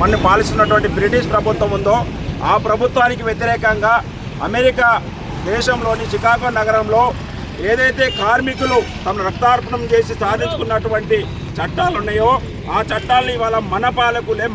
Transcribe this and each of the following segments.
మన పాలిస్తున్నటువంటి బ్రిటిష్ ప్రభుత్వం ఉందో ఆ ప్రభుత్వానికి వ్యతిరేకంగా అమెరికా దేశంలోని చికాగో నగరంలో ఏదైతే కార్మికులు తమ రక్తార్పణం చేసి సాధించుకున్నటువంటి చట్టాలు ఉన్నాయో ఆ చట్టాలని ఇవాళ మన పాలకులే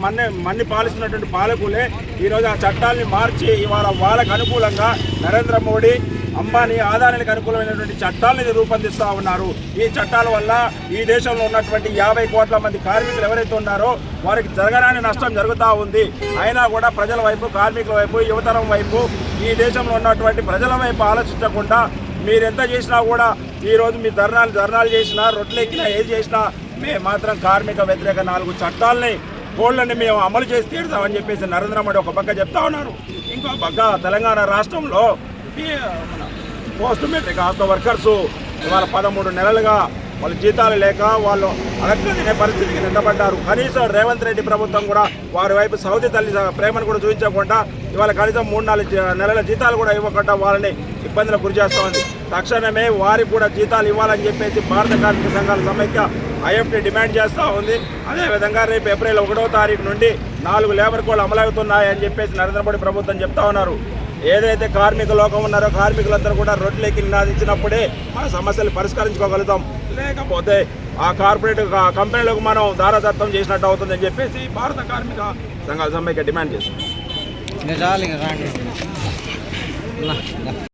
మన్ని పాలిస్తున్నటువంటి పాలకులే ఈరోజు ఆ చట్టాలని మార్చి ఇవాళ వాళ్ళకు అనుకూలంగా నరేంద్ర మోడీ అంబానీ ఆదానికి అనుకూలమైనటువంటి చట్టాలను రూపొందిస్తూ ఉన్నారు. ఈ చట్టాల వల్ల ఈ దేశంలో ఉన్నటువంటి 50 కోట్ల మంది కార్మికులు ఎవరైతే ఉన్నారో వారికి జరగరాని నష్టం జరుగుతూ ఉంది. అయినా కూడా ప్రజల వైపు, కార్మికుల వైపు, యువతరం వైపు, ఈ దేశంలో ఉన్నటువంటి ప్రజల వైపు ఆలోచించకుండా మీరెంత చేసినా కూడా ఈరోజు మీ ధర్నాలు చేసినా, రొట్టెలెక్కినా, ఏది చేసినా మేము మాత్రం కార్మిక వ్యతిరేక 4 చట్టాలని కోళ్ళని మేము అమలు చేసి తీరుతామని చెప్పేసి నరేంద్ర మోడీ ఒక పక్క చెప్తా ఉన్నారు. ఇంకో పక్క తెలంగాణ రాష్ట్రంలో పోస్ట్ మెట్రిక్ ఆటో వర్కర్సు ఇవాళ 13 నెలలుగా వాళ్ళ జీతాలు లేక వాళ్ళు అడగ తినే పరిస్థితికి నిండబడ్డారు. కనీసం రేవంత్ రెడ్డి ప్రభుత్వం కూడా వారి వైపు సౌదీ తల్లి ప్రేమను కూడా చూపించకుండా ఇవాళ కనీసం 3-4 నెలల జీతాలు కూడా ఇవ్వకుండా వాళ్ళని ఇబ్బందులకు గురి చేస్తూ ఉంది. తక్షణమే వారికి కూడా జీతాలు ఇవ్వాలని చెప్పేసి భారత కార్మిక సంఘాల సమైక్య ఐఎఫ్టీ డిమాండ్ చేస్తూ ఉంది. అదేవిధంగా రేపు ఏప్రిల్ 1వ తారీఖు నుండి 4 లేబర్ కోడ్లు అమలవుతున్నాయని చెప్పేసి నరేంద్ర మోడీ ప్రభుత్వం చెప్తా ఉన్నారు. ఏదైతే కార్మిక లోకం ఉన్నారో కార్మికులందరూ కూడా రొట్టెలెక్కి నినాదించినప్పుడే మన సమస్యలు పరిష్కరించుకోగలుగుతాం. లేకపోతే ఆ కార్పొరేట్ కంపెనీలకు మనం దారదత్తం చేసినట్టు అవుతుందని చెప్పేసి భారత కార్మిక సంఘాల సమైక్య డిమాండ్ చేస్తుంది.